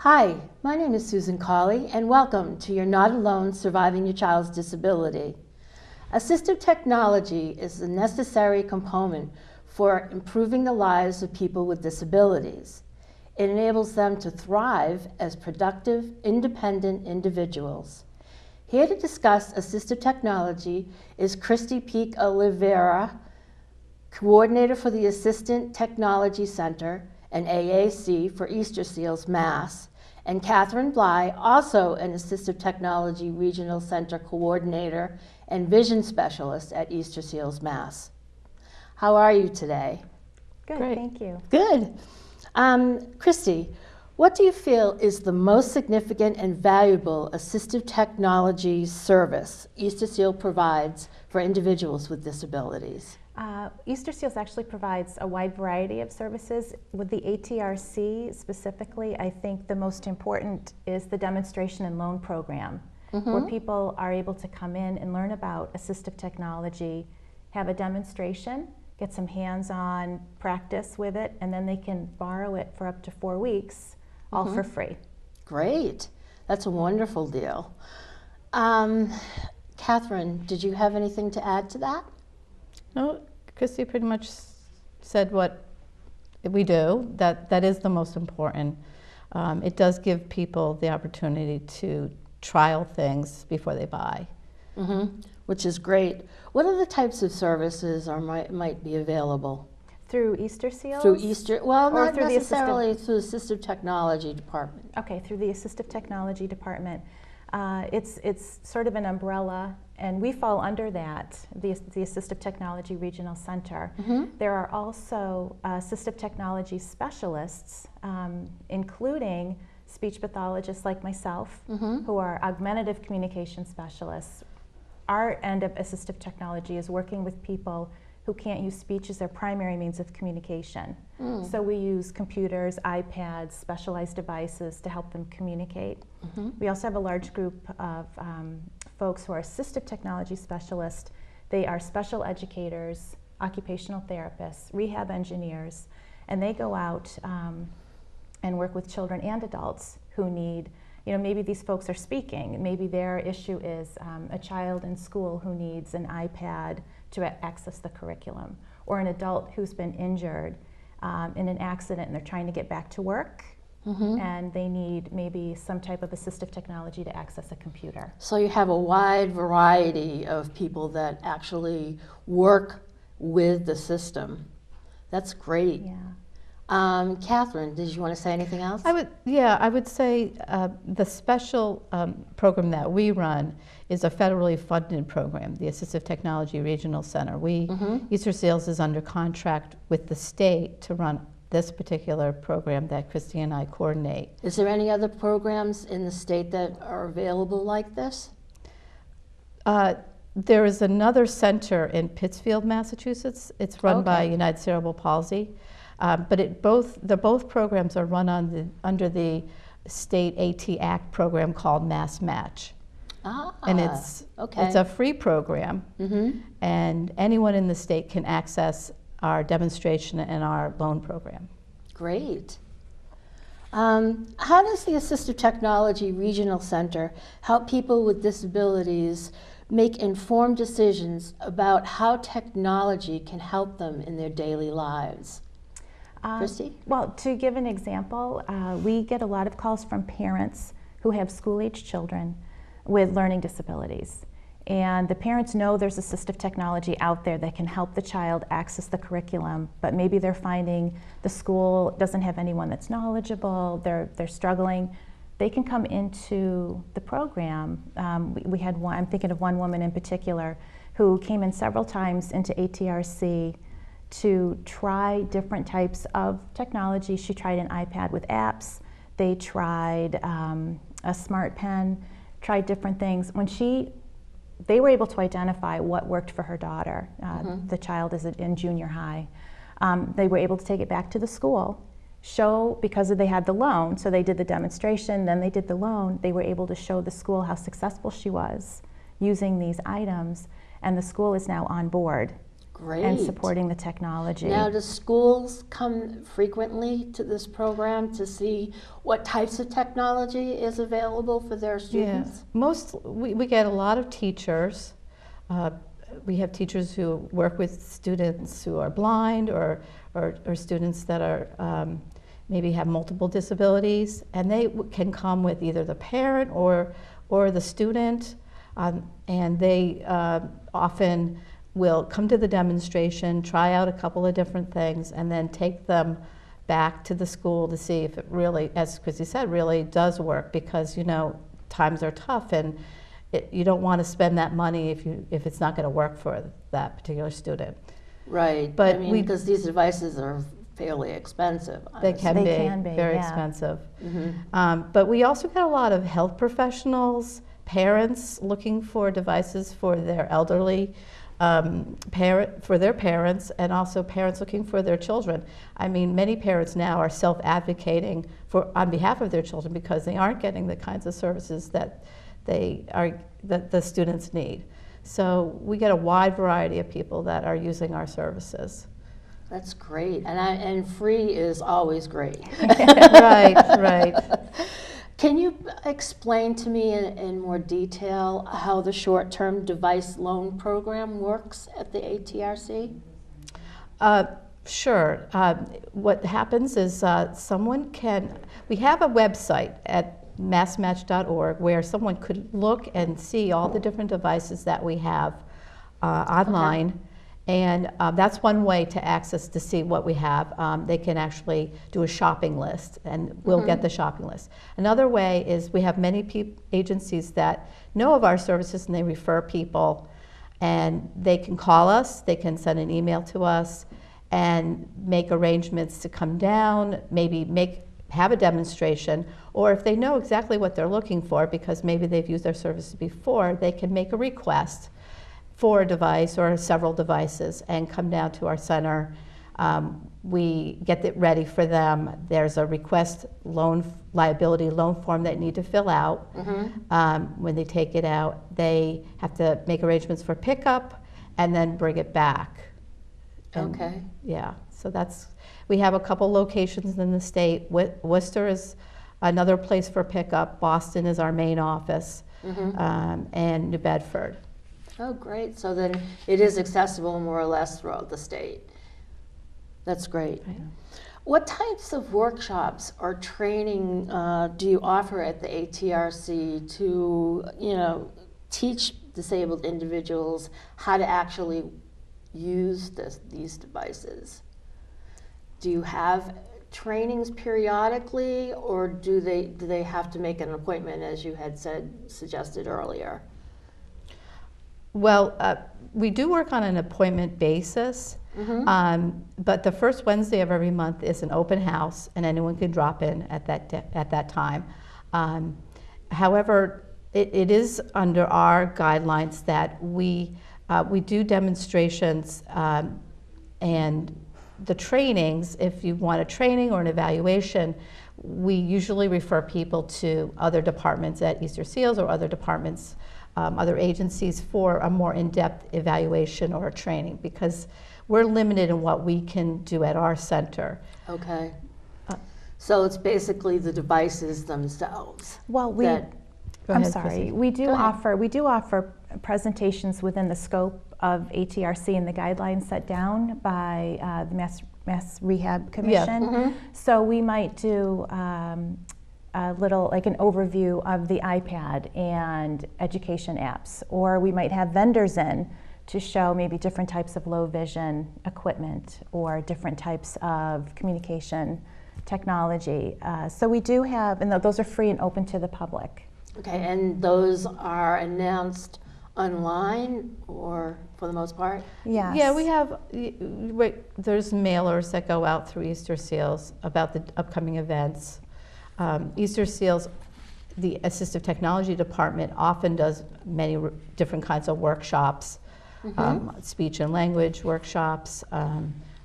Hi, my name is Susan Cauley, and welcome to You're Not Alone Surviving Your Child's Disability. Assistive technology is a necessary component for improving the lives of people with disabilities. It enables them to thrive as productive, independent individuals. Here to discuss assistive technology is Christy Peak Oliveira, Coordinator for the Assistant Technology Center and AAC for Easter Seals, Mass., and Catherine Bly, also an Assistive Technology Regional Center Coordinator and Vision Specialist at Easter Seals, Mass. How are you today? Good, Great. thank you. Good. Christy, what do you feel is the most significant and valuable assistive technology service Easter Seal provides for individuals with disabilities? Easter Seals actually provides a wide variety of services. With the ATRC specifically, I think the most important is the demonstration and loan program, where people are able to come in and learn about assistive technology, have a demonstration, get some hands-on practice with it, and then they can borrow it for up to 4 weeks, all for free. Great. That's a wonderful deal. Catherine, did you have anything to add to that? No, Christy pretty much said what we do. That is the most important. It does give people the opportunity to trial things before they buy. Which is great. What other types of services might be available? Through Easter Seals? Through Easter, well, Or not through the necessarily through the Assistive Technology Department. Okay, through the Assistive Technology Department. It's sort of an umbrella, and we fall under that, the Assistive Technology Regional Center. There are also assistive technology specialists, including speech pathologists like myself, who are augmentative communication specialists. Our end of assistive technology is working with people who can't use speech as their primary means of communication. So we use computers, iPads, specialized devices to help them communicate. We also have a large group of folks who are assistive technology specialists. They are special educators, occupational therapists, rehab engineers, and they go out and work with children and adults who need, maybe these folks are speaking. Maybe their issue is a child in school who needs an iPad to access the curriculum, or an adult who's been injured in an accident and they're trying to get back to work, and they need maybe some type of assistive technology to access a computer. So you have a wide variety of people that actually work with the system. That's great. Yeah. Catherine, did you want to say anything else? I would say the special program that we run is a federally funded program, the Assistive Technology Regional Center. Easter Seals is under contract with the state to run this particular program that Christy and I coordinate. Is there any other programs in the state that are available like this? There is another center in Pittsfield, Massachusetts. It's run by United Cerebral Palsy. But both programs are run under the state AT Act program called Mass Match. And it's a free program, and anyone in the state can access our demonstration and our loan program. Great. How does the Assistive Technology Regional Center help people with disabilities make informed decisions about how technology can help them in their daily lives? Christy? Well, to give an example, we get a lot of calls from parents who have school-age children with learning disabilities. And the parents know there's assistive technology out there that can help the child access the curriculum, but maybe they're finding the school doesn't have anyone that's knowledgeable, they're struggling. They can come into the program. We had one, I'm thinking of one woman in particular, who came in several times into ATRC to try different types of technology. She tried an iPad with apps. They tried a smart pen, tried different things. When they were able to identify what worked for her daughter. The child is in junior high. They were able to take it back to the school, show, because they had the loan, so they did the demonstration, then they did the loan, they were able to show the school how successful she was using these items, and the school is now on board Great. and supporting the technology. Now, do schools come frequently to this program to see what types of technology is available for their students? Yeah. We get a lot of teachers. We have teachers who work with students who are blind or students that are maybe have multiple disabilities, and they can come with either the parent or the student, and they often will come to the demonstration, try out a couple of different things, and then take them back to the school to see if it really, as Chrissy said, really does work, because times are tough, and you don't want to spend that money if it's not going to work for that particular student. Right. But because these devices are fairly expensive. They can be very expensive. But we also get a lot of health professionals, parents looking for devices for their elderly for their parents, and also parents looking for their children. I mean, many parents now are self-advocating on behalf of their children because they aren't getting the kinds of services that the students need. So we get a wide variety of people that are using our services. That's great, and free is always great. Right. Can you explain to me in more detail how the short-term device loan program works at the ATRC? Sure. What happens is we have a website at massmatch.org where someone could look and see all the different devices that we have online. Okay. And that's one way to access to see what we have. They can actually do a shopping list, and we'll get the shopping list. Another way is we have many agencies that know of our services, and they refer people, and they can call us, they can send an email to us, and make arrangements to come down, maybe have a demonstration, or if they know exactly what they're looking for, because maybe they've used our services before, they can make a request for a device or several devices and come down to our center. We get it ready for them. There's a request liability loan form they need to fill out. When they take it out, they have to make arrangements for pickup and then bring it back. And, okay. Yeah, so we have a couple locations in the state. Worcester is another place for pickup. Boston is our main office, and New Bedford. Oh, great. So then it is accessible more or less throughout the state. That's great. Right. What types of workshops or training do you offer at the ATRC to, teach disabled individuals how to actually use these devices? Do you have trainings periodically, or do they have to make an appointment, as you had suggested earlier? Well, we do work on an appointment basis, but the first Wednesday of every month is an open house, and anyone can drop in at that time. However, it is under our guidelines that we do demonstrations, and the trainings. If you want a training or an evaluation, we usually refer people to other departments at Easter Seals or other departments. Other agencies for a more in-depth evaluation or training, because we're limited in what we can do at our center. Okay. So it's basically the devices themselves. Well, we do offer presentations within the scope of ATRC and the guidelines set down by the Mass Rehab Commission. Yeah. So we might do a little, like an overview of the iPad and education apps, or we might have vendors in to show maybe different types of low vision equipment or different types of communication technology. So we do have, and those are free and open to the public. Okay, and those are announced online, or for the most part? Yes. Yeah, we have, there's mailers that go out through Easter Seals about the upcoming events. Easter Seals, the Assistive Technology Department often does many different kinds of workshops, speech and language workshops,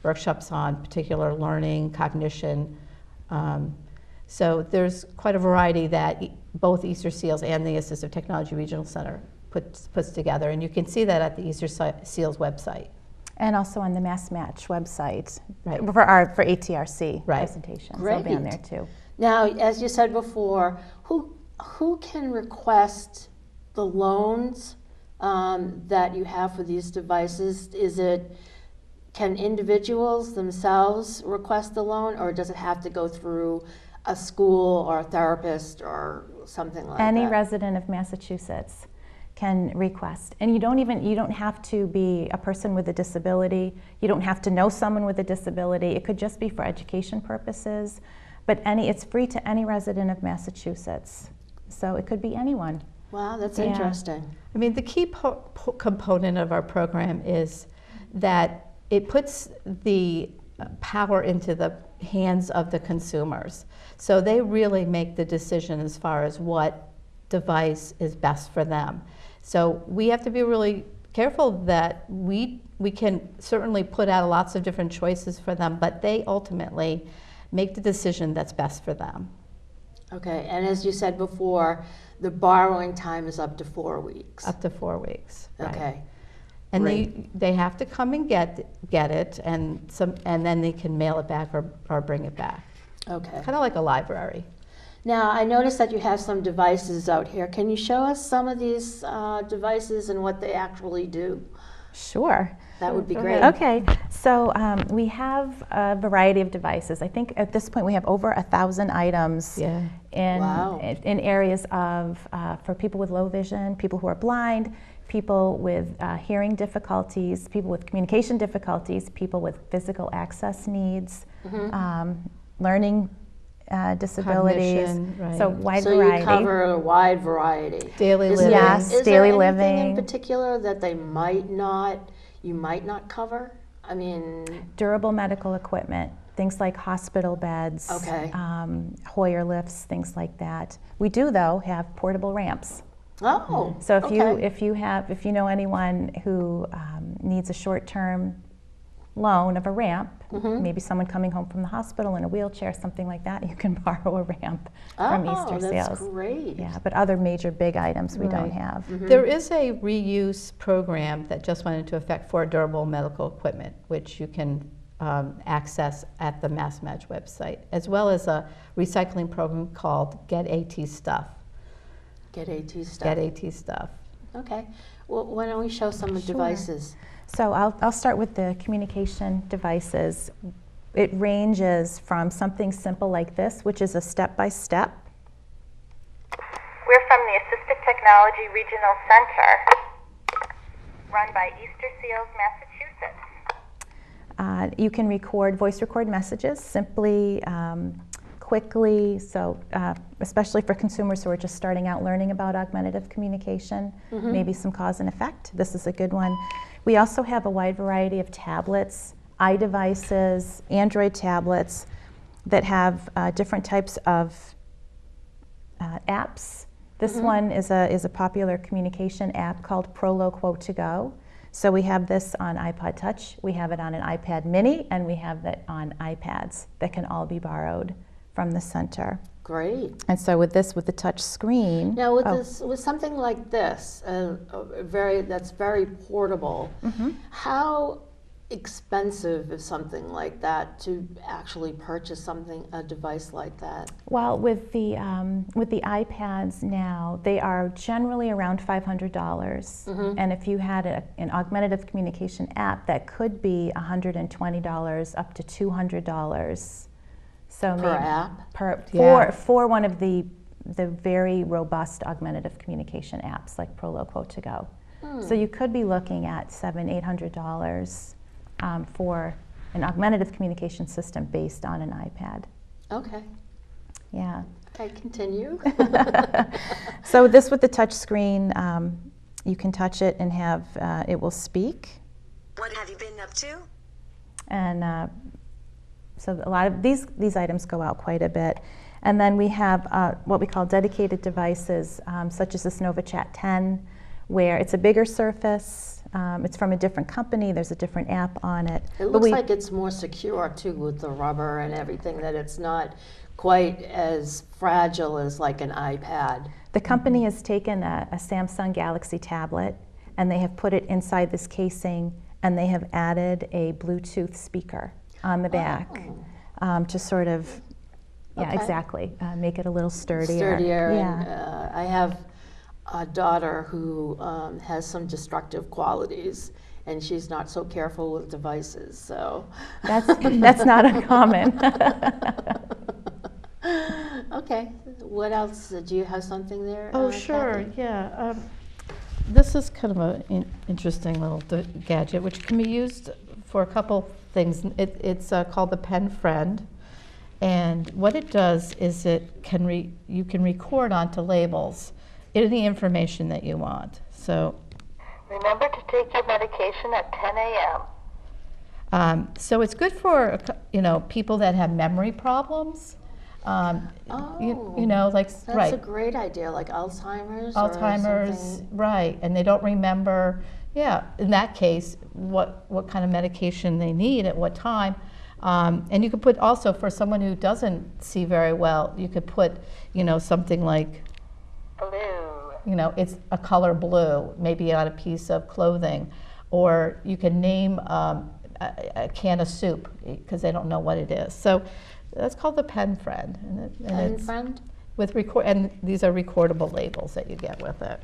workshops on particular learning, cognition. So there's quite a variety that both Easter Seals and the Assistive Technology Regional Center puts together, and you can see that at the Easter Seals website. And also on the Mass Match website Right. for ATRC Right. presentations. Great. They'll be on there too. Now, as you said before, who can request the loans that you have for these devices? Can individuals themselves request the loan, or does it have to go through a school or a therapist or something like that? Any resident of Massachusetts can request. And you don't have to be a person with a disability. You don't have to know someone with a disability. It could just be for education purposes. But it's free to any resident of Massachusetts. So it could be anyone. Wow, that's Yeah. interesting. I mean, the key component of our program is that it puts the power into the hands of the consumers. So they really make the decision as far as what device is best for them. So we have to be really careful that we can certainly put out lots of different choices for them, but they ultimately make the decision that's best for them. Okay, and as you said before, the borrowing time is up to 4 weeks. Up to 4 weeks. Right. Okay. And Great. they have to come and get it, and then they can mail it back or bring it back. Okay. Kind of like a library. Now, I noticed that you have some devices out here. Can you show us some of these devices and what they actually do? Sure. That would be Go great. ahead. Okay, so we have a variety of devices. I think at this point we have over 1,000 items Yeah. Wow. in areas of, for people with low vision, people who are blind, people with hearing difficulties, people with communication difficulties, people with physical access needs, learning disabilities. Cognition, right. So wide So variety. you cover a wide variety. Daily Is living. there- Yes, is daily there anything in living. particular that you might not cover? I mean, Durable medical equipment, things like hospital beds, Okay. Hoyer lifts, things like that. We do, though, have portable ramps. oh, So okay. if you know anyone who needs a short-term loan of a ramp, maybe someone coming home from the hospital in a wheelchair, something like that, you can borrow a ramp from Easter that's Sales. great. Yeah, but other major big items we don't Right. have. There is a reuse program that just went into effect for durable medical equipment, which you can access at the Mass Match website, as well as a recycling program called Get AT Stuff. Get AT stuff. Get AT Stuff. Okay. Well, why don't we show some of the Sure. devices? So I'll start with the communication devices. It ranges from something simple like this, which is a step-by-step. We're from the Assistive Technology Regional Center, run by Easter Seals, Massachusetts. You can voice record messages simply, quickly, so especially for consumers who are just starting out learning about augmentative communication, maybe some cause and effect. This is a good one. We also have a wide variety of tablets, iDevices, Android tablets that have different types of apps. This one is a popular communication app called Proloquo2Go. So we have this on iPod Touch, we have it on an iPad mini, and we have it on iPads that can all be borrowed from the center. Great. And so with the touch screen. Now, with something like this, that's very portable, how expensive is something like that to actually purchase a device like that? Well, with the iPads now, they are generally around $500, and if you had an augmentative communication app, that could be $120 up to $200. So Per maybe app? for one of the very robust augmentative communication apps like Proloquo2Go. So you could be looking at $700-800 for an augmentative communication system based on an iPad. Okay. Yeah. Okay, continue. So this with the touch screen, you can touch it and have it will speak. What have you been up to? And so a lot of these items go out quite a bit. And then we have what we call dedicated devices, such as this NovaChat 10, where it's a bigger surface. It's from a different company. There's a different app on it. It looks like it's more secure too with the rubber and everything, that it's not quite as fragile as like an iPad. The company has taken a Samsung Galaxy tablet and they have put it inside this casing and they have added a Bluetooth speaker on the back to sort of, yeah, Okay. exactly, make it a little sturdier. Sturdier. Yeah. And, I have a daughter who has some destructive qualities, and she's not so careful with devices. So That's not uncommon. Okay. What else? Do you have something there? Oh, sure, Kathy? yeah. This is kind of an interesting little gadget, which can be used for a couple things. It's called the Pen Friend, and what it does is you can record onto labels any information that you want. So, Remember to take your medication at 10 a.m. So it's good for people that have memory problems. You know, like That's right. a great idea, like Alzheimer's. Or Alzheimer's, something. right, and they don't remember, yeah, in that case, what kind of medication they need at what time. And you could put also, for someone who doesn't see very well, you could put, something like, Blue. it's a color blue, maybe on a piece of clothing, or you can name a can of soup, because they don't know what it is. So that's called the Pen Friend. Pen Friend? With and these are recordable labels that you get with it.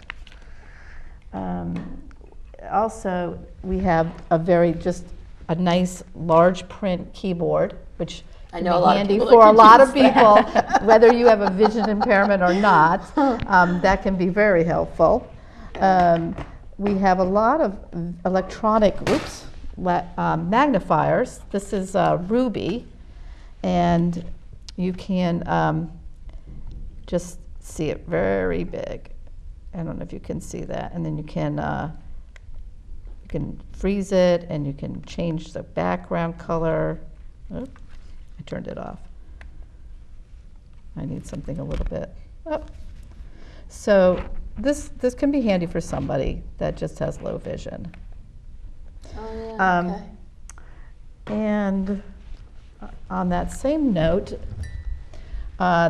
Also, we have just a nice large print keyboard, which I can know be a lot of handy people for that a can lot of use people, whether you have a vision impairment or not. That can be very helpful. We have a lot of electronic magnifiers. This is Ruby, and you can just see it very big. I don't know if you can see that. And then you can freeze it, and you can change the background color. Oh, I turned it off. I need something a little bit. Oh. So this can be handy for somebody that just has low vision. Oh, yeah, okay. And on that same note,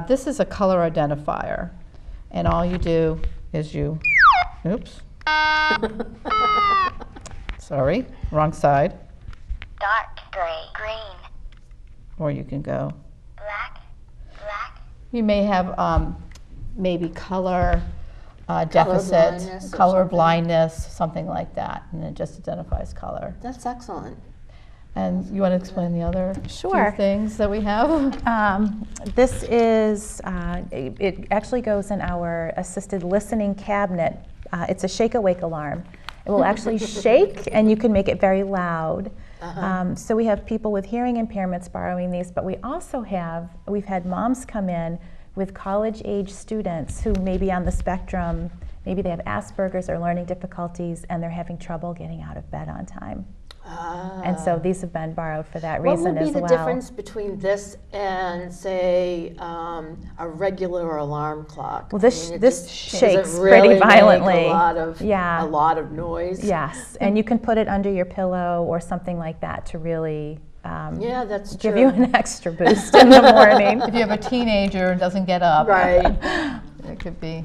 this is a color identifier, and all you do is oops, sorry, wrong side. Dark gray. Green. Or you can go. Black. You may have maybe color deficit, blindness or color something. blindness, something like that, and it just identifies color. That's excellent. And you want to explain the other Sure. few things that we have? This is, it actually goes in our assisted listening cabinet. It's a shake-awake alarm. It will actually shake, and you can make it very loud. So we have people with hearing impairments borrowing these, but we've had moms come in with college-age students who may be on the spectrum. Maybe they have Asperger's or learning difficulties, and they're having trouble getting out of bed on time. And so these have been borrowed for that reason as well. What would be the difference between this and, say, a regular alarm clock? Well, this Does shakes it really pretty violently. Make Yeah. a lot of noise. Yes, and you can put it under your pillow or something like that to really Yeah, that's give true. you an extra boost in the morning. If you have a teenager and doesn't get up, Right. it could be.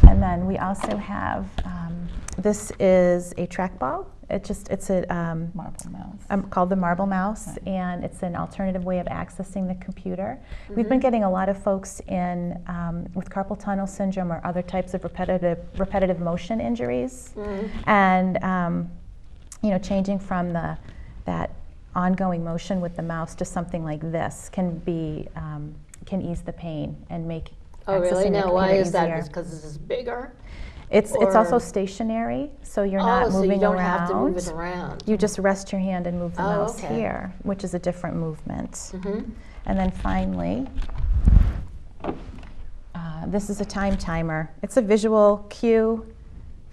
And then we also have, this is a trackball. It's a Marble mouse. called the Marble Mouse, and it's an alternative way of accessing the computer. We've been getting a lot of folks in with carpal tunnel syndrome or other types of repetitive motion injuries, and changing from that ongoing motion with the mouse to something like this can ease the pain and make Oh, really? accessing the Now, why computer is that? easier. Because this is bigger? It's also or- stationary, so you're not so moving you don't around. have to move it around. You just rest your hand and move the Oh, mouse okay. here, which is a different movement. Mm-hmm. And then finally, this is a time timer. It's a visual cue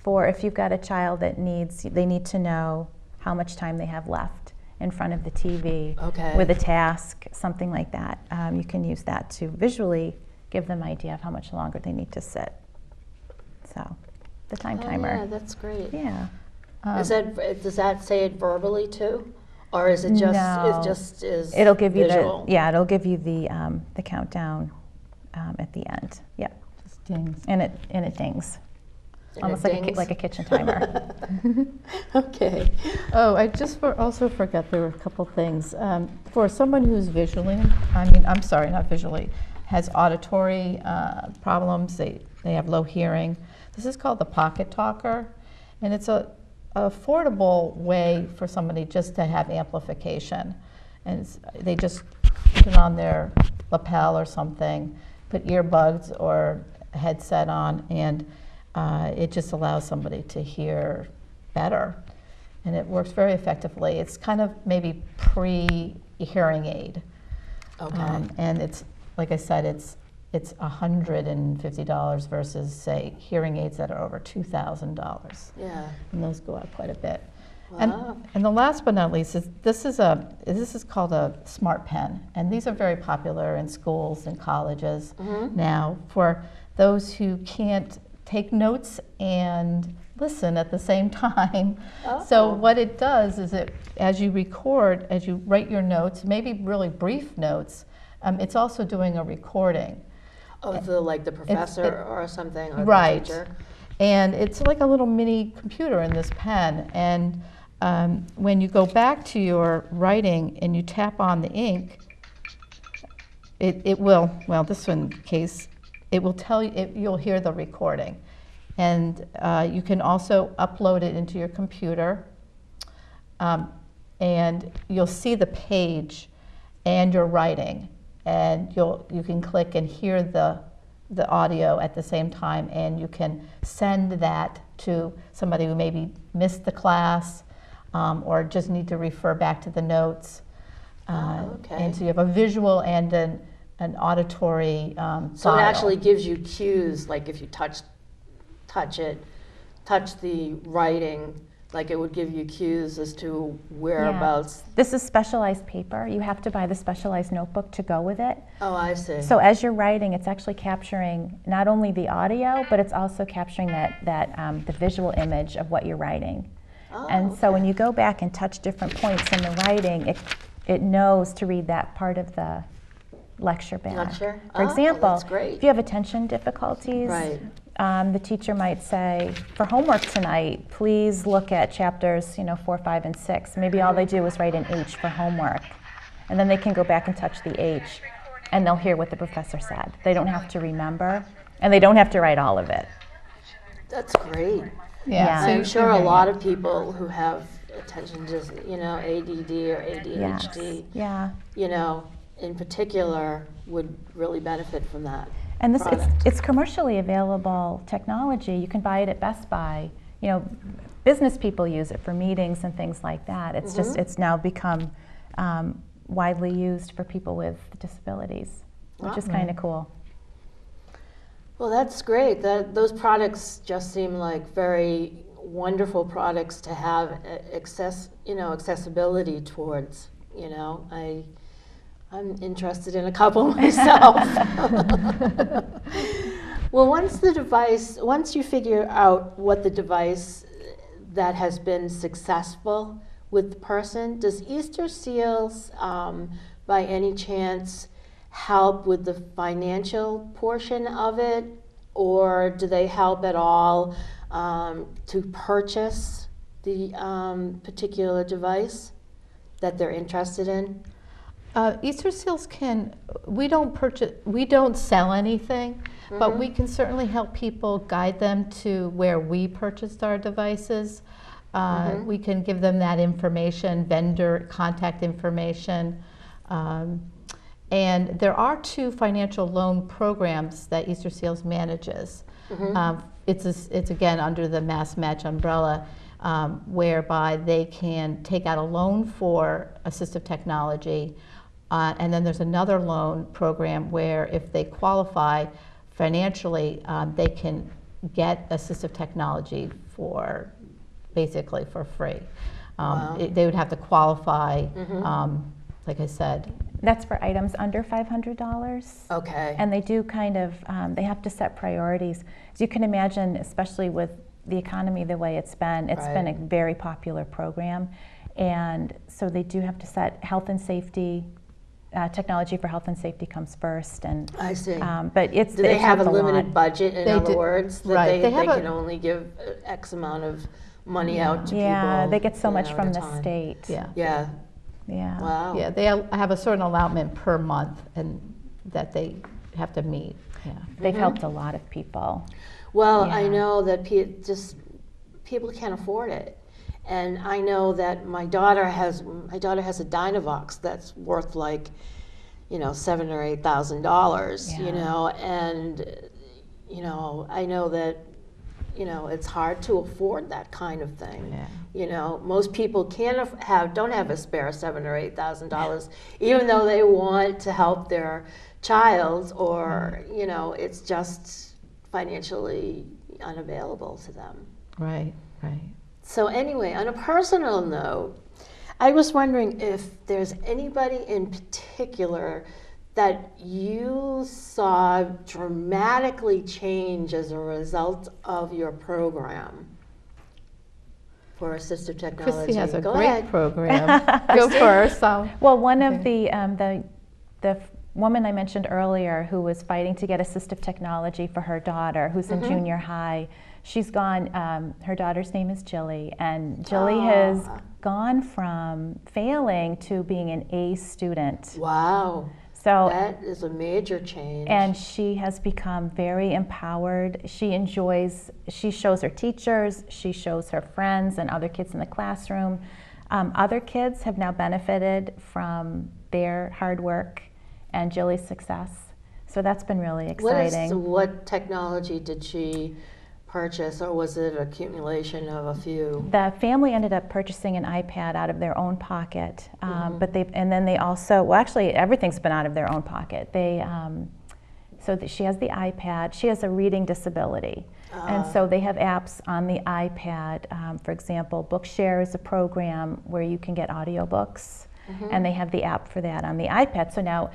for if you've got a child that they need to know how much time they have left in front of the TV Okay. with a task, something like that. You can use that to visually give them an idea of how much longer they need to sit. So, the time timer. Yeah, that's great. Yeah. Does that say it verbally too, or is it just No. it just is? It'll give you visual? it'll give you the countdown at the end. Yep. Just dings. And it dings. almost like a kitchen timer. Okay. Oh, I just also forgot there were a couple things. For someone who's not visually, has auditory problems, they have low hearing. This is called the Pocket Talker, and it's a affordable way for somebody just to have amplification. And they just put it on their lapel or something, put earbuds or a headset on, and it just allows somebody to hear better. And it works very effectively. It's kind of maybe pre-hearing aid. Okay. And it's, like I said, it's $150 versus, say, hearing aids that are over $2,000. Yeah. And those go up quite a bit. Wow. And the last but not least is this is called a smart pen, and these are very popular in schools and colleges now for those who can't take notes and listen at the same time. Oh. So what it does is as you record, as you write your notes, maybe really brief notes, it's also doing a recording. Of the professor or something, or Right. the teacher. And it's like a little mini computer in this pen. And when you go back to your writing and you tap on the ink, it will, well, this one case, it will tell you, you'll hear the recording. And you can also upload it into your computer. And you'll see the page and your writing. And you can click and hear the audio at the same time, and you can send that to somebody who maybe missed the class or just need to refer back to the notes. Okay. And so you have a visual and an auditory So file. it actually gives you cues, like if you touch the writing, like it would give you cues as to whereabouts. This is specialized paper. You have to buy the specialized notebook to go with it. Oh, I see. So as you're writing, it's actually capturing not only the audio, but it's also capturing the visual image of what you're writing. Oh, And so when you go back and touch different points in the writing, it knows to read that part of the lecture back. Lecture? For Oh, example, that's great. if you have attention difficulties, Right. The teacher might say, for homework tonight, please look at chapters 4, 5, and 6. Maybe all they do is write an H for homework. And then they can go back and touch the H, and they'll hear what the professor said. They don't have to remember, and they don't have to write all of it. That's great. Yeah. So I'm sure a lot of people who have attention to, ADD or ADHD, Yeah. In particular, would really benefit from that. And this product. it's commercially available technology. You can buy it at Best Buy. Business people use it for meetings and things like that. It's just it's now become widely used for people with disabilities, which is kind of cool. Well, that's great. Those products just seem like very wonderful products to have accessibility towards. I'm interested in a couple myself. Well, once you figure out what the device that has been successful with the person, does Easter Seals, by any chance, help with the financial portion of it, or do they help at all to purchase the particular device that they're interested in? Easter Seals we don't sell anything, but we can certainly help people, guide them to where we purchased our devices. We can give them that information, vendor contact information. And there are 2 financial loan programs that Easter Seals manages. It's again under the Mass Match umbrella, whereby they can take out a loan for assistive technology. And then there's another loan program where if they qualify financially, they can get assistive technology basically for free. Wow. They would have to qualify, like I said. That's for items under $500. Okay. And they do kind of, they have to set priorities. As you can imagine, especially with the economy the way it's been a very popular program. And so they do have to set health and safety technology for health and safety comes first. And I see. but it's Do they it's have a helped limited lot. budget, in They other do- words, that right. they They have can only give X amount of money out to Yeah, people? they get so you much know, from at a the time? state. Yeah. Yeah, Yeah. wow. Yeah, they have a certain allotment per month and that they have to meet. Yeah. They've helped a lot of people. Well, I Yeah. know that people can't afford it. And I know that my daughter has a Dynavox that's worth like, $7,000 or $8,000, Yeah. and I know that it's hard to afford that kind of thing. Yeah. Most people don't have a spare $7,000 or $8,000, even though they want to help their child, or it's just financially unavailable to them. Right, right. So anyway, on a personal note, I was wondering if there's anybody in particular that you saw dramatically change as a result of your program for assistive technology. Christy has a Go great ahead. program. Go first. Well, one of the woman I mentioned earlier who was fighting to get assistive technology for her daughter, who's in junior high, she's gone. Her daughter's name is Jilly, and Jilly has gone from failing to being an A student. Wow. So That is a major change. and she has become very empowered. She shows her teachers, she shows her friends and other kids in the classroom. Other kids have now benefited from their hard work and Jilly's success. So that's been really exciting. What technology did she purchase, or was it an accumulation of a few? The family ended up purchasing an iPad out of their own pocket, but then they also, well, actually everything's been out of their own pocket. So that she has the iPad. She has a reading disability, and so they have apps on the iPad. For example, Bookshare is a program where you can get audiobooks, and they have the app for that on the iPad. So now,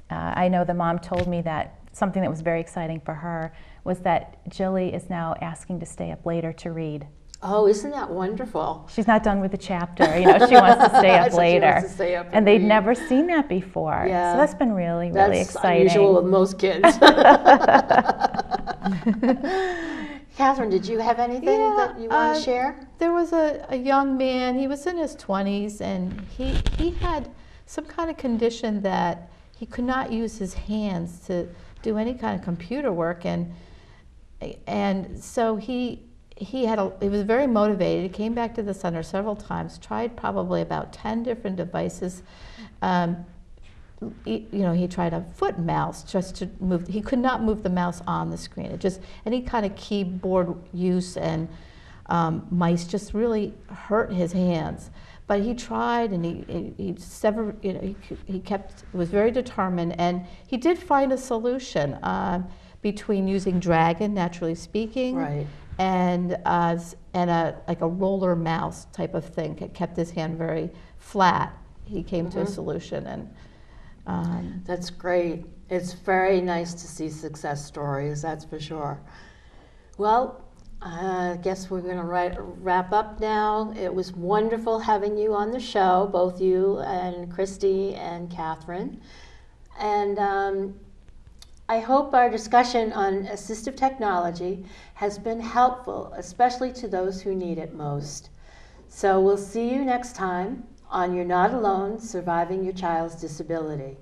I know the mom told me that something that was very exciting for her was that Jilly is now asking to stay up later to read. Oh, isn't that wonderful? She's not done with the chapter, she wants to stay up So she later. wants to stay up and they'd read. never seen that before. Yeah. So that's been really, really That's exciting. unusual with most kids. Catherine, did you have anything that you want to share? There was a young man, he was in his 20s, and he had some kind of condition that he could not use his hands to do any kind of computer work, and so he was very motivated. He came back to the center several times, tried probably about 10 different devices. He tried a foot mouse just to move. He could not move the mouse on the screen. It just, any kind of keyboard use and mice just really hurt his hands. But he tried, and he was very determined, and he did find a solution between using Dragon, naturally speaking, Right. and like a roller mouse type of thing. It kept his hand very flat. He came to a solution, and That's great. It's very nice to see success stories, that's for sure. Well, I guess we're going to wrap up now. It was wonderful having you on the show, both you and Christy and Catherine. And I hope our discussion on assistive technology has been helpful, especially to those who need it most. So we'll see you next time on You're Not Alone, Surviving Your Child's Disability.